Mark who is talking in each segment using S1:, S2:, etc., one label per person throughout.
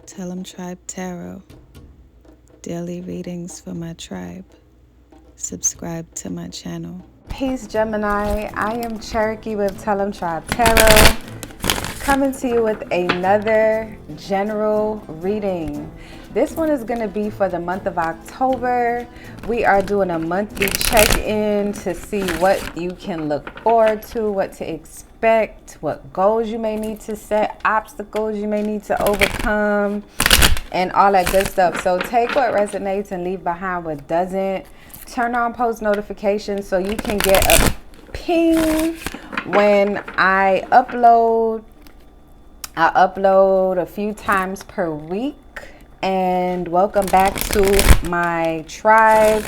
S1: Tellemtribe Tarot. Daily readings for my tribe. Subscribe to my channel.
S2: Peace, Gemini. I am Cherokee with Tellemtribe Tarot, coming to you with another general reading. This one is going to be for the month of October. We are doing a monthly check-in to see what you can look forward to, what to expect, what goals you may need to set, obstacles you may need to overcome, and all that good stuff. So take what resonates and leave behind what doesn't. Turn on post notifications so you can get a ping when I upload. I upload a few times per week. And welcome back to my tribe,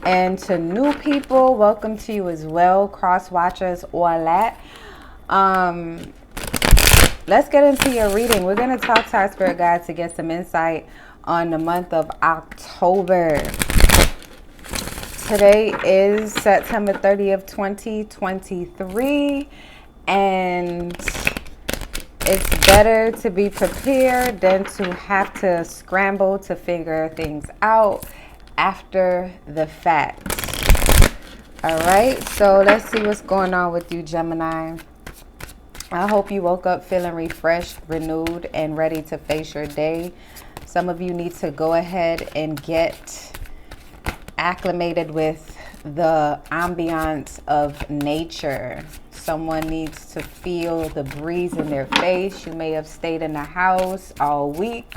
S2: and to new people, welcome to you as well, cross watchers, all that. Let's get into your reading. We're going to talk to our spirit guide to get some insight on the month of October. Today is September 30th, 2023, and it's better to be prepared than to have to scramble to figure things out after the fact. All right, so let's see what's going on with you, Gemini. I hope you woke up feeling refreshed, renewed, and ready to face your day. Some of you need to go ahead and get acclimated with the ambiance of nature. Someone needs to feel the breeze in their face. You may have stayed in the house all week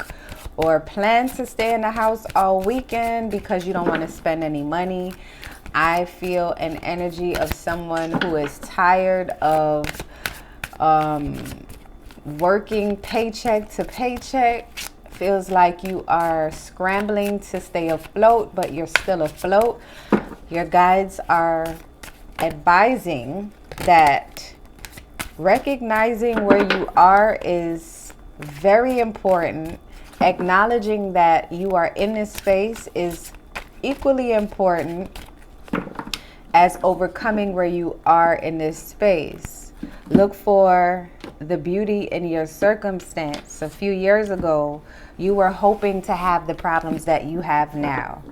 S2: or plan to stay in the house all weekend because you don't want to spend any money. I feel an energy of someone who is tired of working paycheck to paycheck. Feels like you are scrambling to stay afloat, but you're still afloat. Your guides are advising that recognizing where you are is very important. Acknowledging that you are in this space is equally important as overcoming where you are in this space. Look for the beauty in your circumstance. A few years ago, you were hoping to have the problems that you have now.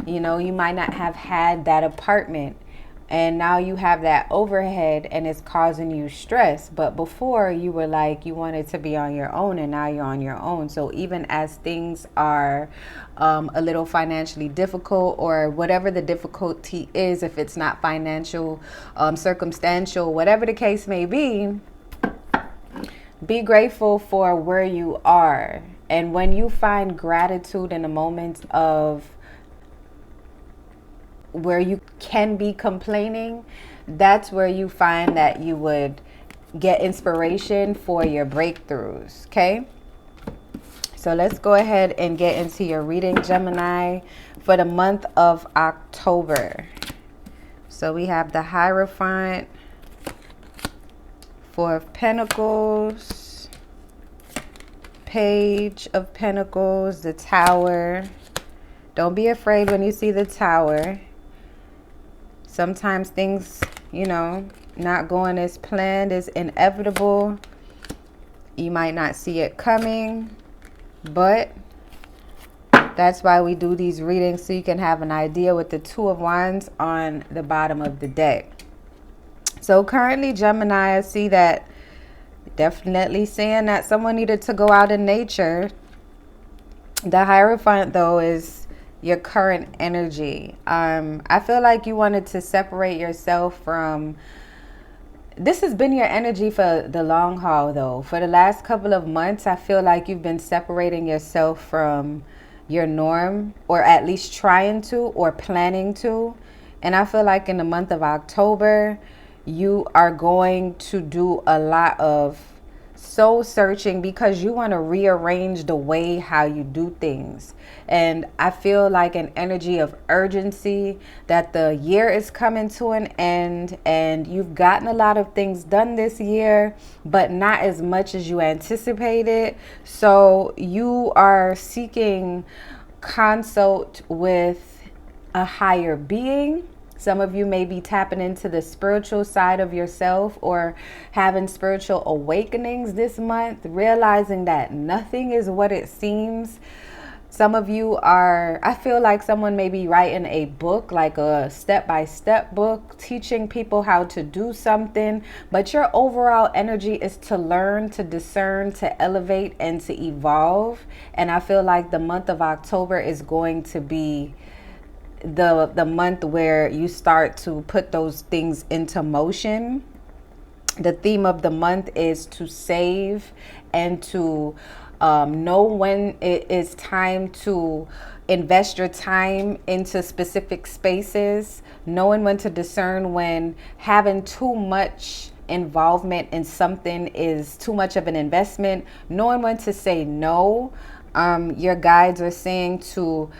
S2: You know, you might not have had that apartment, and now you have that overhead and it's causing you stress. But before, you were like, you wanted to be on your own, and now you're on your own. So even as things are a little financially difficult, or whatever the difficulty is, if it's not financial, circumstantial, whatever the case may be grateful for where you are. And when you find gratitude in the moments of where you can be complaining, that's where you find that you would get inspiration for your breakthroughs. Okay, so let's go ahead and get into your reading, Gemini, for the month of October. So we have the Hierophant, Four of Pentacles, Page of Pentacles, the Tower. Don't be afraid when you see the Tower. Sometimes things, not going as planned is inevitable. You might not see it coming, but that's why we do these readings, so you can have an idea with the Two of Wands on the bottom of the deck. So currently, Gemini, I see that definitely saying that someone needed to go out in nature. The Hierophant, though, is your current energy. I feel like you wanted to separate yourself from... This has been your energy for the long haul, though. For the last couple of months, I feel like you've been separating yourself from your norm, or at least trying to, or planning to. And I feel like in the month of October, you are going to do a lot of soul searching because you want to rearrange the way how you do things. And I feel like an energy of urgency that the year is coming to an end, and you've gotten a lot of things done this year, but not as much as you anticipated. So you are seeking consult with a higher being, Some of you may be tapping into the spiritual side of yourself or having spiritual awakenings this month, realizing that nothing is what it seems. Some of you are, I feel like someone may be writing a book, like a step-by-step book, teaching people how to do something. But your overall energy is to learn, to discern, to elevate, and to evolve. And I feel like the month of October is going to be the month where you start to put those things into motion. The theme of the month is to save and to know when it is time to invest your time into specific spaces, knowing when to discern when having too much involvement in something is too much of an investment, knowing when to say no. Your guides are saying to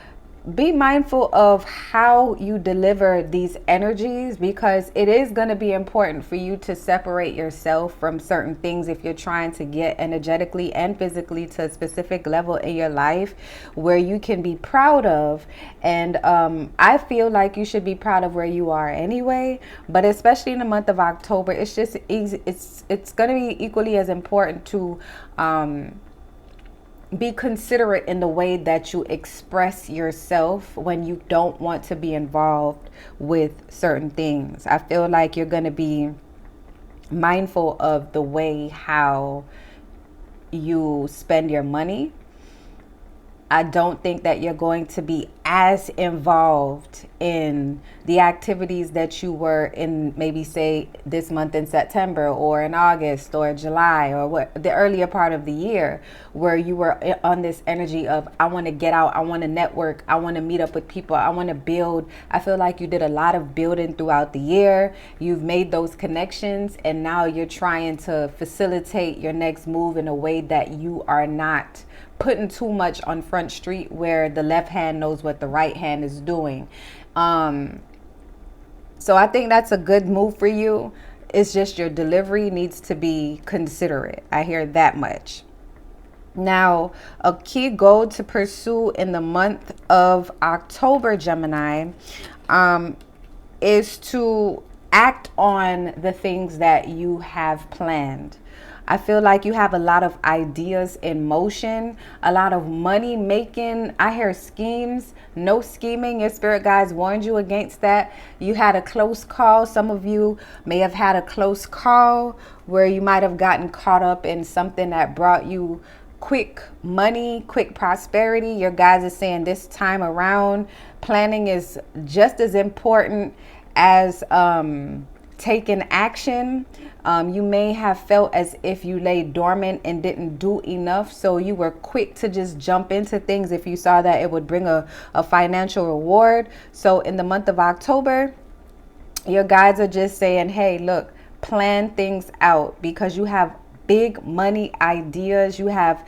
S2: be mindful of how you deliver these energies, because it is going to be important for you to separate yourself from certain things if you're trying to get energetically and physically to a specific level in your life where you can be proud of. And I feel like you should be proud of where you are anyway, but especially in the month of October, it's just easy. It's going to be equally as important to be considerate in the way that you express yourself when you don't want to be involved with certain things. I feel like you're going to be mindful of the way how you spend your money. I don't think that you're going to be as involved in the activities that you were in, maybe say this month in September or in August or July or what the earlier part of the year, where you were on this energy of, I want to get out, I want to network, I want to meet up with people, I want to build. I feel like you did a lot of building throughout the year. You've made those connections, and now you're trying to facilitate your next move in a way that you are not putting too much on Front Street where the left hand knows what the right hand is doing. So I think that's a good move for you. It's just your delivery needs to be considerate. I hear that much. Now, a key goal to pursue in the month of October, Gemini, is to act on the things that you have planned. I feel like you have a lot of ideas in motion, a lot of money making. I hear schemes, no scheming. Your spirit guides warned you against that. You had a close call. Some of you may have had a close call where you might have gotten caught up in something that brought you quick money, quick prosperity. Your guides are saying this time around, planning is just as important as taking action. You may have felt as if you lay dormant and didn't do enough, so you were quick to just jump into things if you saw that it would bring a financial reward. So in the month of October, your guides are just saying, hey, look, plan things out, because you have big money ideas, you have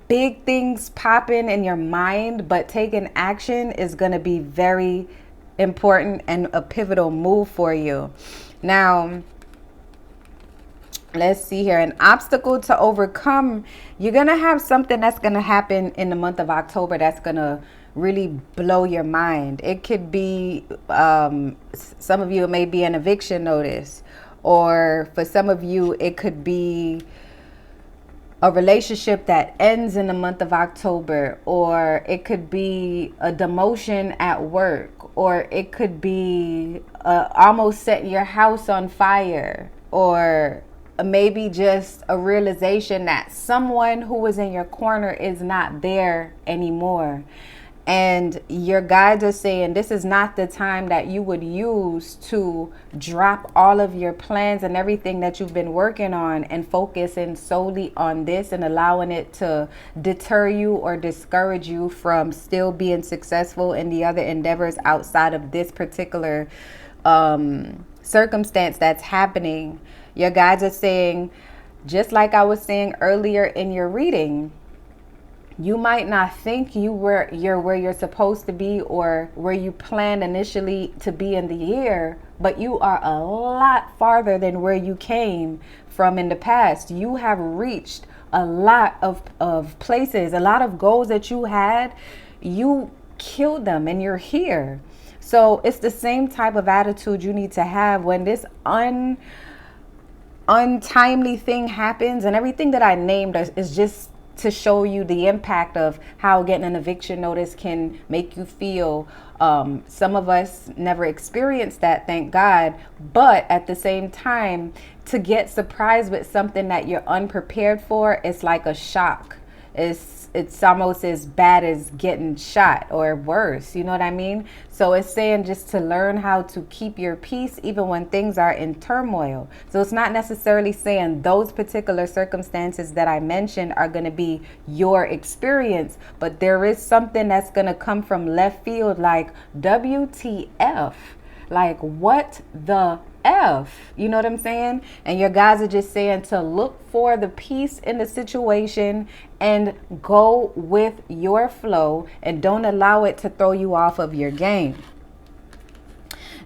S2: big things popping in your mind, but taking action is going to be very important and a pivotal move for you. Now, let's see here. An obstacle to overcome. You're going to have something that's going to happen in the month of October that's going to really blow your mind. It could be, some of you, it may be an eviction notice. Or for some of you, it could be a relationship that ends in the month of October. Or it could be a demotion at work. Or it could be almost setting your house on fire. Or maybe just a realization that someone who was in your corner is not there anymore. And your guides are saying this is not the time that you would use to drop all of your plans and everything that you've been working on and focusing solely on this and allowing it to deter you or discourage you from still being successful in the other endeavors outside of this particular circumstance that's happening. Your guides are saying, just like I was saying earlier in your reading, you might not think you're where you're supposed to be or where you planned initially to be in the year, but you are a lot farther than where you came from in the past. You have reached a lot of places, a lot of goals that you had. You killed them and you're here. So it's the same type of attitude you need to have when this untimely thing happens. And everything that I named is just to show you the impact of how getting an eviction notice can make you feel. Some of us never experienced that, thank God. But at the same time, to get surprised with something that you're unprepared for, it's like a shock. It's almost as bad as getting shot or worse. You know what I mean? So it's saying just to learn how to keep your peace even when things are in turmoil. So it's not necessarily saying those particular circumstances that I mentioned are going to be your experience, but there is something that's going to come from left field like WTF. Like, what the F? You know what I'm saying? And your guys are just saying to look for the peace in the situation and go with your flow and don't allow it to throw you off of your game.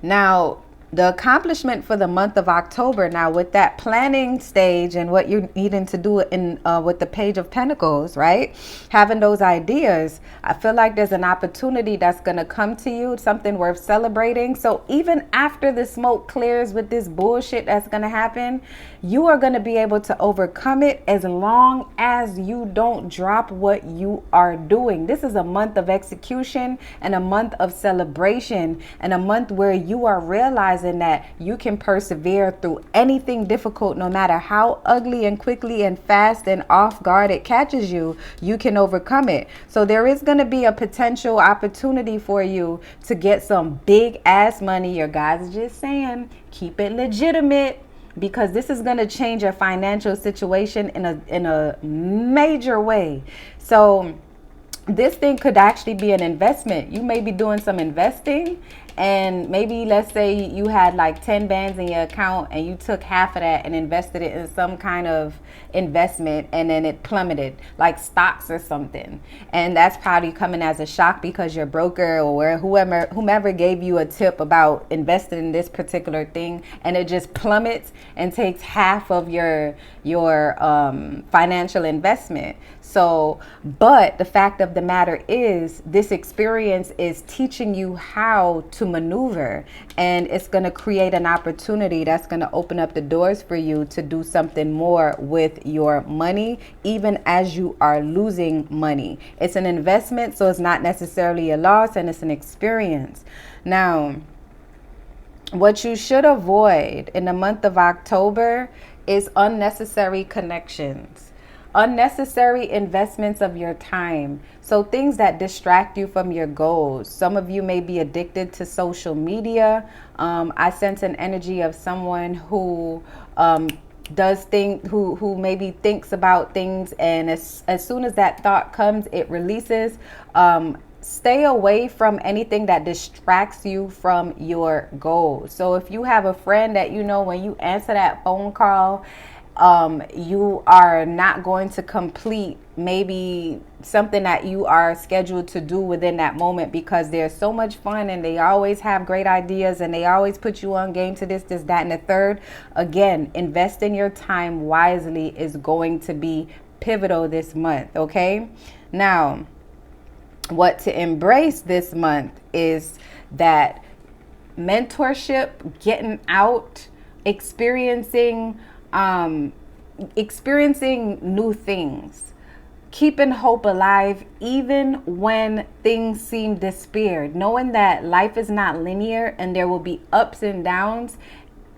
S2: Now, the accomplishment for the month of October, now with that planning stage and what you're needing to do in with the Page of Pentacles, right? Having those ideas, I feel like there's an opportunity that's going to come to you, something worth celebrating. So even after the smoke clears with this bullshit that's going to happen, you are going to be able to overcome it as long as you don't drop what you are doing. This is a month of execution and a month of celebration and a month where you are realizing that you can persevere through anything difficult, no matter how ugly and quickly and fast and off guard it catches you, you can overcome it. So there is going to be a potential opportunity for you to get some big ass money. Your guys are just saying, keep it legitimate, because this is going to change your financial situation in a major way. So this thing could actually be an investment. You may be doing some investing, and maybe let's say you had like 10 bands in your account and you took half of that and invested it in some kind of investment, and then it plummeted, like stocks or something. And that's probably coming as a shock because your broker or whomever gave you a tip about investing in this particular thing, and it just plummets and takes half of your financial investment. So, but the fact of the matter is, this experience is teaching you how to maneuver, and it's going to create an opportunity that's going to open up the doors for you to do something more with your money, even as you are losing money. It's an investment, so it's not necessarily a loss, and it's an experience. Now, what you should avoid in the month of October is unnecessary connections. Unnecessary investments of your time. So things that distract you from your goals. Some of you may be addicted to social media. I sense an energy of someone who does things, who maybe thinks about things, and as soon as that thought comes, it releases. Stay away from anything that distracts you from your goals. So if you have a friend that you know when you answer that phone call, you are not going to complete maybe something that you are scheduled to do within that moment, because they're so much fun and they always have great ideas and they always put you on game to this, that, and the third. Again, investing your time wisely is going to be pivotal this month, okay? Now, what to embrace this month is that mentorship, getting out, experiencing new things, keeping hope alive even when things seem despaired, knowing that life is not linear and there will be ups and downs.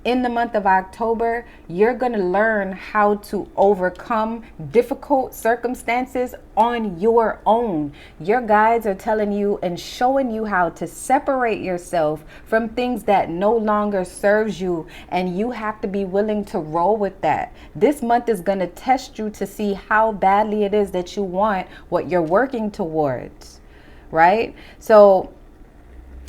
S2: In the month of October, you're going to learn how to overcome difficult circumstances on your own. Your guides are telling you and showing you how to separate yourself from things that no longer serves you, and you have to be willing to roll with that. This month is going to test you to see how badly it is that you want what you're working towards, right? So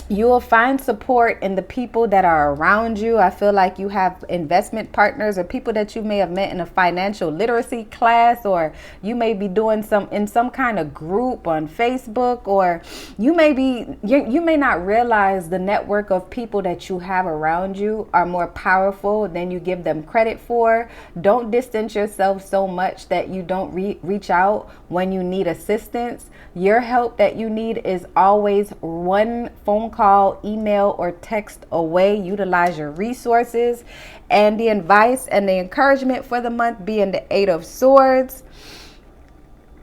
S2: you will find support in the people that are around you. I feel like you have investment partners or people that you may have met in a financial literacy class, or you may be doing some kind of group on Facebook, or you may not realize the network of people that you have around you are more powerful than you give them credit for. Don't distance yourself so much that you don't reach out when you need assistance. Your help that you need is always one phone call call, email, or text away. Utilize your resources. And the advice and the encouragement for the month being the Eight of Swords.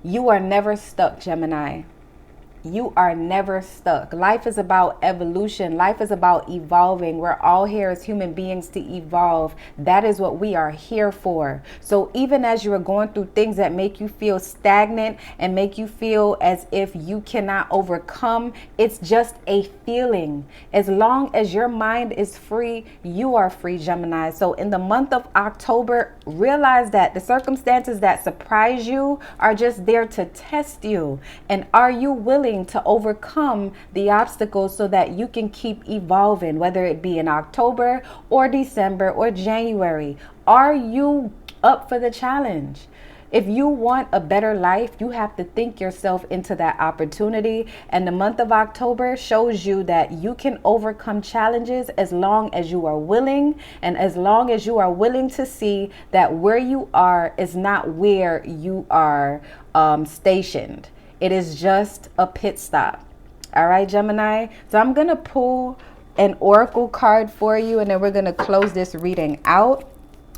S2: You are never stuck, Gemini. You are never stuck. Life is about evolution. Life is about evolving. We're all here as human beings to evolve. That is what we are here for. So even as you are going through things that make you feel stagnant and make you feel as if you cannot overcome, it's just a feeling. As long as your mind is free, you are free, Gemini. So in the month of October, realize that the circumstances that surprise you are just there to test you. And are you willing to overcome the obstacles so that you can keep evolving, whether it be in October or December or January? Are you up for the challenge? If you want a better life, you have to think yourself into that opportunity. And the month of October shows you that you can overcome challenges as long as you are willing, and as long as you are willing to see that where you are is not where you are stationed. It is just a pit stop. All right, Gemini. So I'm going to pull an oracle card for you, and then we're going to close this reading out.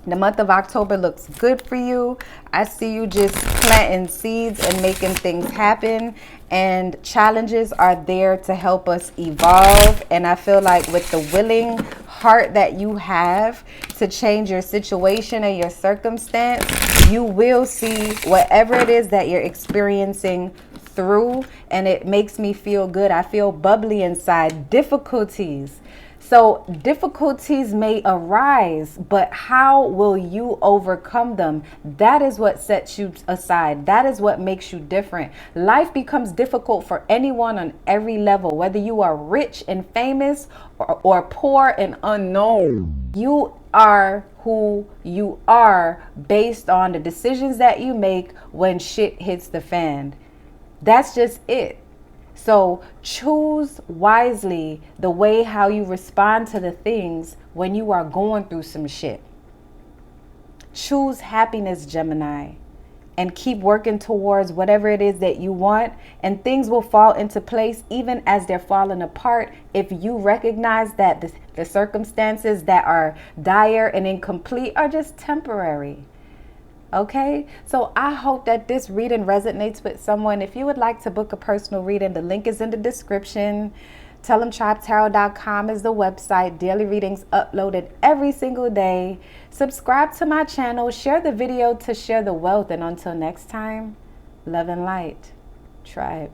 S2: The month of October looks good for you. I see you just planting seeds and making things happen. And challenges are there to help us evolve. And I feel like with the willing heart that you have to change your situation and your circumstance, you will see whatever it is that you're experiencing through. And it makes me feel good. I feel bubbly inside. Difficulties. So difficulties may arise, but how will you overcome them? That is what sets you aside. That is what makes you different. Life becomes difficult for anyone on every level, whether you are rich and famous or poor and unknown. You are who you are based on the decisions that you make when shit hits the fan. That's just it. So choose wisely the way how you respond to the things when you are going through some shit. Choose happiness, Gemini, and keep working towards whatever it is that you want, and things will fall into place even as they're falling apart if you recognize that the circumstances that are dire and incomplete are just temporary. Okay, so I hope that this reading resonates with someone. If you would like to book a personal reading, the link is in the description. Tellemtribe.com is the website. Daily readings uploaded every single day. Subscribe to my channel. Share the video to share the wealth. And until next time, love and light, tribe.